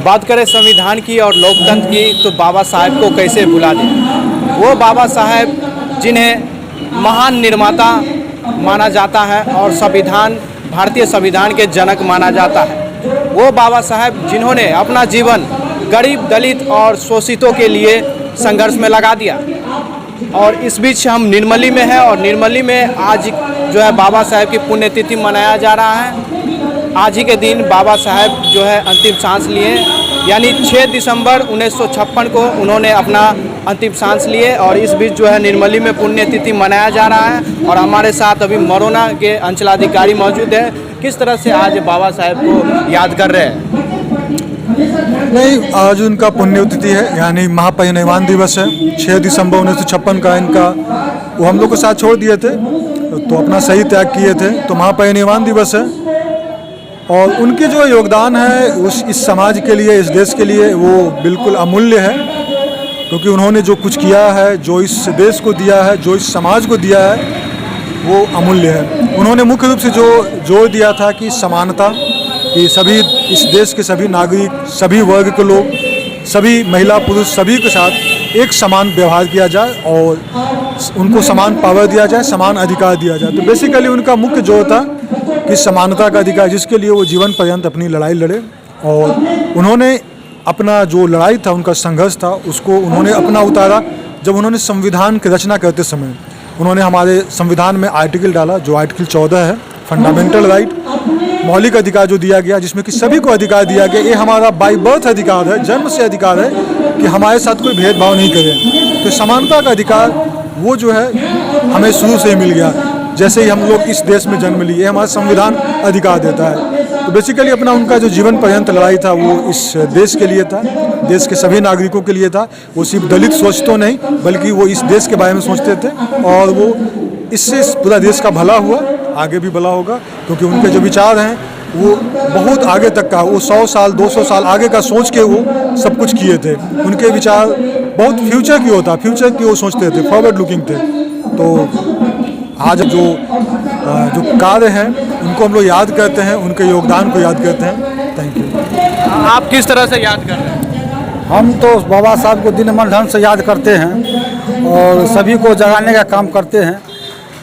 बात करें संविधान की और लोकतंत्र की तो बाबा साहेब को कैसे भुला दें। वो बाबा साहेब जिन्हें महान निर्माता माना जाता है और भारतीय संविधान के जनक माना जाता है। वो बाबा साहेब जिन्होंने अपना जीवन गरीब, दलित और शोषितों के लिए संघर्ष में लगा दिया। और इस बीच हम निर्मली में हैं और निर्मली में आज जो है बाबा साहेब की पुण्यतिथि मनाया जा रहा है। आज ही के दिन बाबा साहेब जो है अंतिम सांस लिए, यानी 6 दिसंबर 1956 को उन्होंने अपना अंतिम सांस लिए। और इस बीच जो है निर्मली में पुण्यतिथि मनाया जा रहा है और हमारे साथ अभी मरोना के अंचलाधिकारी मौजूद है। किस तरह से आज बाबा साहेब को याद कर रहे हैं? नहीं, आज उनका पुण्यतिथि है, यानी महापरिनिर्वाण दिवस है। 6 दिसंबर 1956 का इनका वो हम लोग को साथ छोड़ दिए थे, तो अपना सही त्याग किए थे, तो महापरिनिर्वाण दिवस है। और उनके जो योगदान है इस समाज के लिए, इस देश के लिए, वो बिल्कुल अमूल्य है। क्योंकि उन्होंने जो कुछ किया है, जो इस देश को दिया है, जो इस समाज को दिया है, वो अमूल्य है। उन्होंने मुख्य रूप से जो जोर दिया था कि समानता, कि सभी इस देश के सभी नागरिक, सभी वर्ग के लोग, सभी महिला पुरुष सभी के साथ एक समान व्यवहार किया जाए और उनको समान पावर दिया जाए, समान अधिकार दिया जाए। तो बेसिकली उनका मुख्य जोर था कि समानता का अधिकार, जिसके लिए वो जीवन पर्यंत अपनी लड़ाई लड़े। और उन्होंने अपना जो लड़ाई था, उनका संघर्ष था, उसको उन्होंने अपना उतारा। जब उन्होंने संविधान की रचना करते समय उन्होंने हमारे संविधान में आर्टिकल डाला, जो आर्टिकल 14 है, फंडामेंटल राइट, मौलिक अधिकार जो दिया गया, जिसमें कि सभी को अधिकार दिया गया। ये हमारा बाय बर्थ अधिकार है, जन्म से अधिकार है कि हमारे साथ कोई भेदभाव नहीं करे। तो समानता का अधिकार वो जो है हमें शुरू से ही मिल गया, जैसे ही हम लोग इस देश में जन्म लिए, हमारा संविधान अधिकार देता है। तो बेसिकली अपना उनका जो जीवन पर्यंत लड़ाई था वो इस देश के लिए था, देश के सभी नागरिकों के लिए था। वो सिर्फ दलित सोचते नहीं, बल्कि वो इस देश के बारे में सोचते थे। और वो इससे पूरा देश का भला हुआ, आगे भी भला होगा, क्योंकि उनके जो विचार हैं वो बहुत आगे तक का, वो 100 साल 200 साल आगे का सोच के वो सब कुछ किए थे। उनके विचार बहुत फ्यूचर की वो सोचते थे, फॉरवर्ड लुकिंग थे। तो आज जो कार्य हैं उनको हम लोग याद करते हैं, उनके योगदान को याद करते हैं। Thank you. आप किस तरह से याद कर रहे हैं? हम तो बाबा साहब को दिन मन धन से याद करते हैं और सभी को जगाने का काम करते हैं।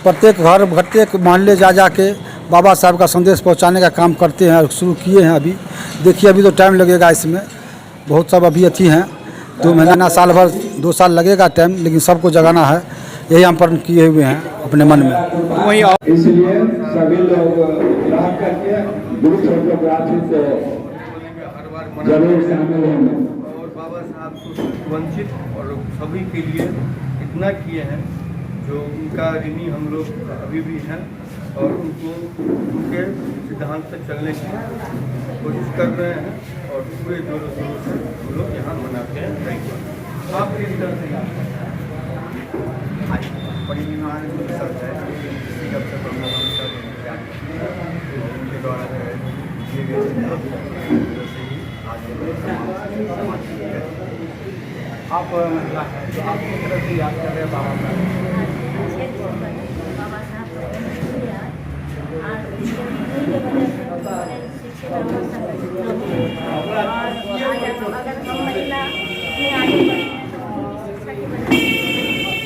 प्रत्येक घर, प्रत्येक मोहल्ले जा के बाबा साहब का संदेश पहुंचाने का काम करते हैं और शुरू किए हैं। अभी देखिए, अभी तो टाइम लगेगा इसमें, बहुत सब अभी अथी हैं, 2 महीना, साल भर, 2 साल लगेगा टाइम, लेकिन सबको जगाना है, यही हम पर किए हुए हैं अपने मन में। वही इसलिए सभी लोग याद करके ग्रुप फोटोग्राफी को जरूर शामिल होंगे। और बाबा साहब को वंचित और सभी के लिए इतना किए हैं, जो उनका ऋणी हम लोग अभी भी हैं और उनके सिद्धांत पर चलने की कोशिश कर रहे हैं और पूरे जोरों शोरों से हम लोग यहाँ मनाते हैं। Thank you. आप किस तरह से याद करते हैं? आज परिनिर्वाण दिवस है, इसी अवसर पर हम सब याद करते हैं। उनके द्वारा जो है दिए गए सिद्धांत से ही आज आप महिला हैं, तो आप किस तरह से याद कर रहे हैं बाबा साहब? बाबा साहब को आज अगर हम महिला में आगे बढ़े,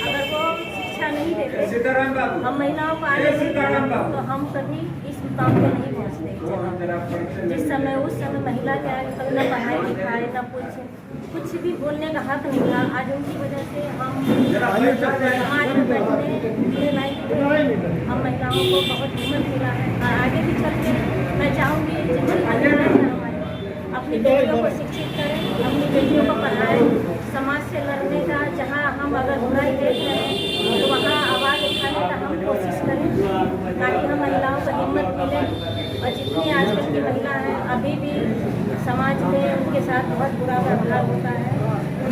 अगर वो शिक्षा नहीं देते, हम महिलाओं को आगे बढ़े, तो हम कभी इस मुकाम पर नहीं पहुँचते। जिस समय उस समय महिला के आगे कभी न पढ़ाई लिखाई, न कुछ भी बोलने का हक नहीं था। आज उनकी वजह से हम समाज में बैठने हम महिलाओं को बहुत हिम्मत मिला है। और आगे भी चल के मैं चाहूँगी जितनी महिलाएं हैं हमारी, अपनी बेटियों को शिक्षित करें, अपनी बेटियों को पढ़ाएं। समाज से लड़ने का, जहाँ हम अगर बुराई देख रहे हैं तो वहाँ आवाज़ उठाने का हम कोशिश करें, ताकि हम महिलाओं को हिम्मत मिले। और जितनी आजकल की महिला हैं, अभी भी समाज में उनके साथ बहुत बुरा व्यवहार होता है।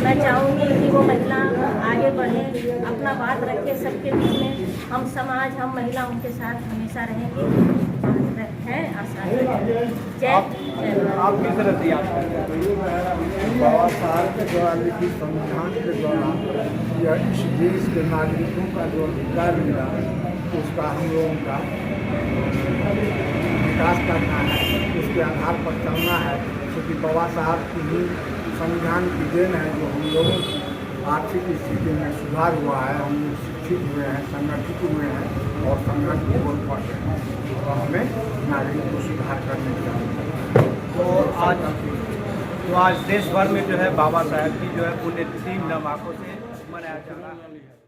मैं चाहूँगी कि वो महिला आगे बढ़े, अपना बात रखे सबके बीच में। हम समाज, हम महिला उनके साथ हमेशा रहेंगे, है आशा। जय आप किस तरह से याद करते हैं? बाबा साहब के द्वारा लिखित संविधान के द्वारा या इस देश के नागरिकों का जो अधिकार मिला, उसका हम लोगों का विकास करना है, उसके आधार पर चलना है, क्योंकि बाबा साहब की ही संविधान की देन है जो हम लोगों की आर्थिक स्थिति में सुधार हुआ है। हम लोग शिक्षित हुए हैं, संगठित हुए हैं और संगठन की ओर बढ़ रहे हैं और हमें नागरिक को सुधार करने की आवश्यकता है। तो आज देश भर में जो है बाबा साहब की जो है पुण्यतिथि नम आंखों से मनाया जा रहा है।